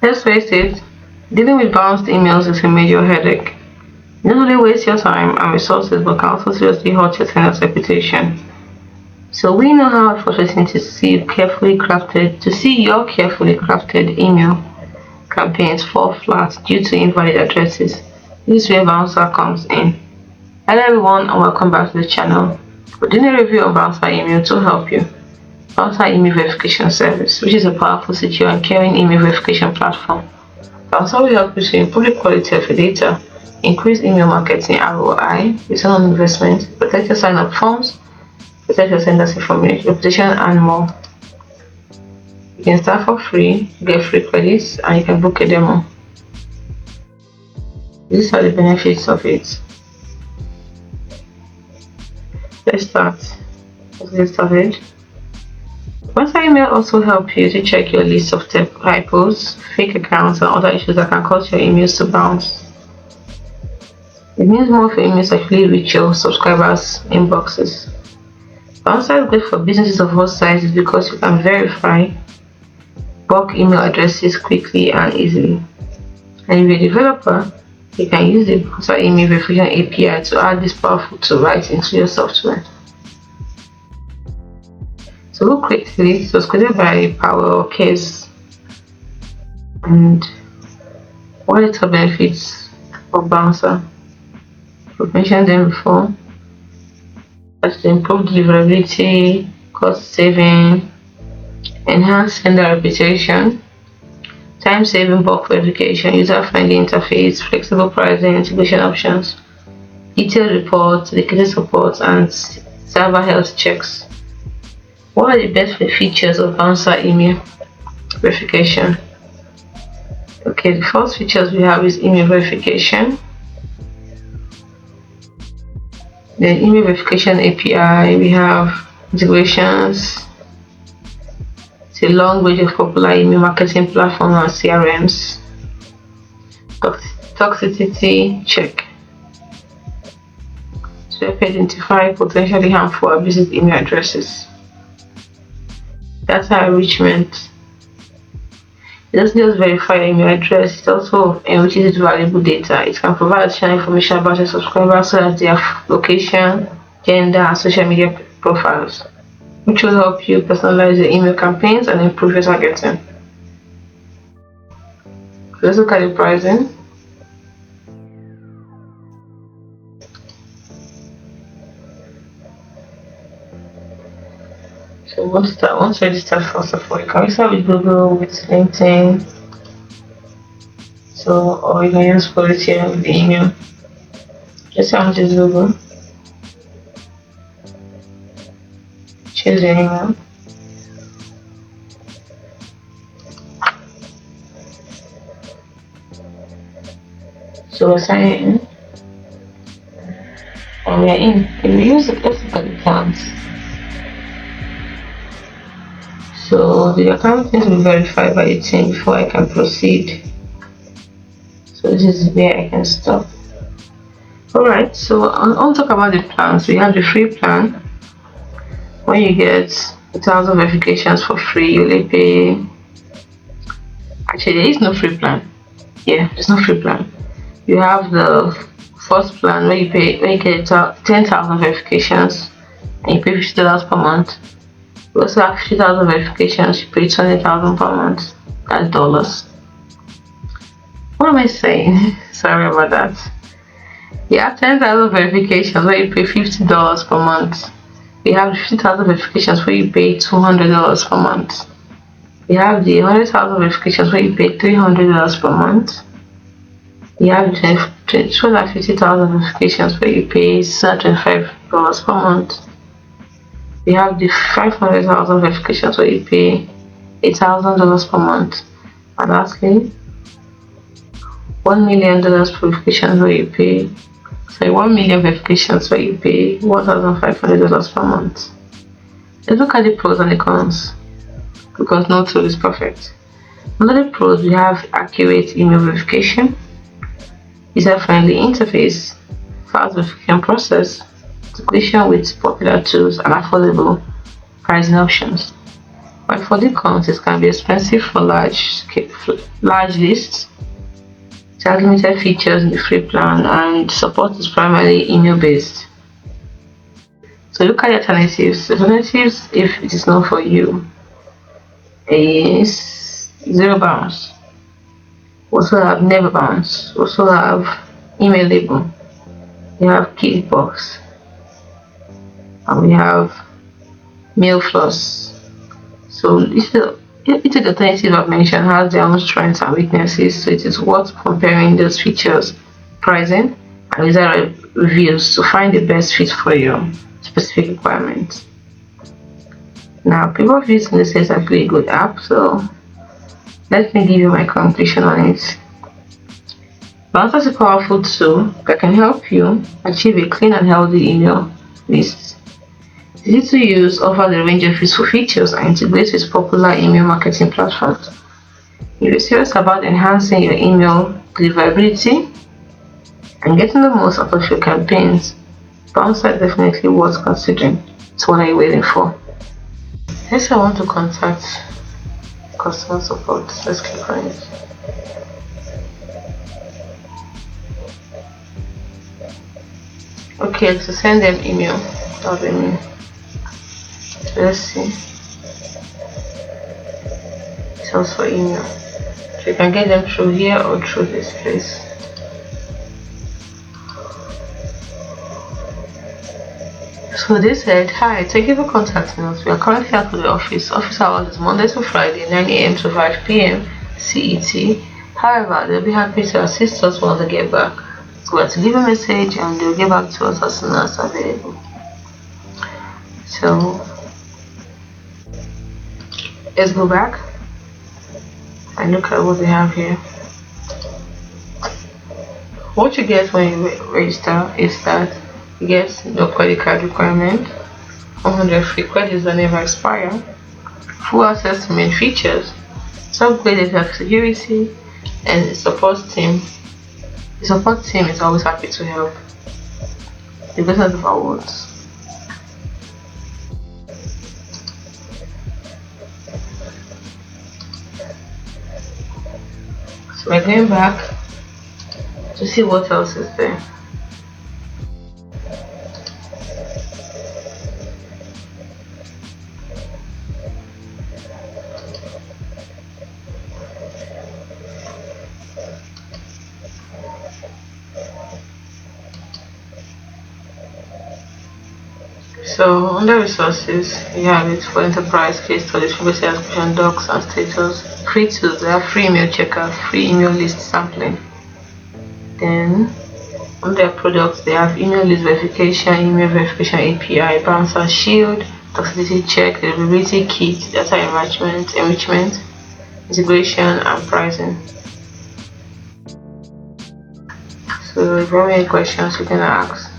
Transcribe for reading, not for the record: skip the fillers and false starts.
Let's face it, dealing with bounced emails is a major headache. It not only wastes your time and resources but can also seriously hurt your tenant's reputation. So we know how frustrating it is to see your carefully crafted email campaigns fall flat due to invalid addresses. This is where Bouncer comes in. Hello everyone and welcome back to the channel. We're doing a review on Bouncer email to help you. Bouncer email verification service, which is a powerful, secure and caring email verification platform. Bouncer will help you to improve the quality of your data, increase email marketing ROI, return on investment, protect your sign-up forms, protect your sender's information, reputation and more. You can start for free, get free credits, and you can book a demo. These are the benefits of it. Let's start. Let's get started. Bouncer email also help you to check your list of typos, fake accounts, and other issues that can cause your emails to bounce. It means more of your emails actually reach your subscribers' inboxes. Bouncer is good for businesses of all sizes because you can verify bulk email addresses quickly and easily. And if you're a developer, you can use the Bouncer email verification API to add this powerful tool right into your software. So look quickly, it was created by Power Case. And what are the benefits of Bouncer? We've mentioned them before. That's the improved deliverability, cost saving, enhanced sender reputation, time saving bulk verification, user friendly interface, flexible pricing, integration options, detailed reports, dedicated support, and server health checks. What are the best features of Bouncer email verification? Okay, the first features we have is email verification. Then email verification API, we have integrations. It's a long range of popular email marketing platforms and CRMs. Toxicity check. So you can identify potentially harmful or abusive email addresses. Data enrichment. It doesn't just verify your email address, it also enriches its valuable data. It can provide additional information about your subscribers such as their location, gender, and social media profiles, which will help you personalize your email campaigns and improve your targeting. Let's look at the pricing. So once you start, first of all, you can start with Google, with LinkedIn. So, or you can use here with the email. Just how much is Google. Choose your email. So we're signing in. And we are in. If we use it, let's look at the plans. So the account needs to be verified by the team before I can proceed. So this is where I can stop. Alright, so I'll talk about the plans. We have the free plan. When you get 1,000 verifications for free, you only pay. Actually, there is no free plan. Yeah, there's no free plan. You have the first plan where you get 10,000 verifications and you pay $50 per month. You also have 50,000 verifications, you pay 20,000 per month. That's dollars. What am I saying? Sorry about that. You have 10,000 verifications where you pay $50 per month. You have 50,000 verifications where you pay $200 per month. You have the 100,000 verifications where you pay $300 per month. You have 250,000 verifications where you pay $625 per month. We have the 500,000 verifications where you pay $8,000 per month. And lastly, $1 million verifications where you pay 1 million verifications where you pay $1,500 per month. Let's look at the pros and the cons, because no tool is perfect. Under the pros, we have accurate email verification, user-friendly interface, fast verification process, integration with popular tools, and affordable pricing options. While for the cons, it can be expensive for large lists. It has limited features in the free plan, and support is primarily email based. So look at the alternatives. Alternatives, if it is not for you, is zero bounce. We also have never bounce. We also have email label. We have Kickbox. And we have mail floss. So each of the alternatives I've mentioned has their own strengths and weaknesses, so it is worth comparing those features, pricing, and user reviews to find the best fit for your specific requirements. Now, people feel this is actually a good app, so let me give you my conclusion on it. Bouncer is a powerful tool that can help you achieve a clean and healthy email list. It's easy to use, offers a range of useful features, and integrates with popular email marketing platforms. If you're serious about enhancing your email deliverability and getting the most out of your campaigns, Bouncer is definitely worth considering. So what are you waiting for? Next, I want to contact customer support. Let's click on it. Okay, to send them email. That'll be me. Let's see. Source for email. So you can get them through here or through this place. So they said, hi, thank you for contacting us. We are currently out of the office. Office hours is Monday to Friday, 9 a.m. to 5 p.m. CET. However, they'll be happy to assist us once they get back. So we have to leave a message and they'll get back to us as soon as available. So let's go back and look at what we have here. What you get when you register is that you get no credit card requirement, 100 free credits that never expire, full access to main features, some upgraded security, and the support team. The support team is always happy to help. The business of our words. So we're going back to see what else is there. So under resources, you have it for enterprise case studies, privacy subscription docs and status. Free tools, they have free email checker, free email list sampling. Then on their products, they have email list verification, email verification API, bouncer shield, toxicity check, deliverability kit, data enrichment, integration, and pricing. So if you have any questions, you can ask.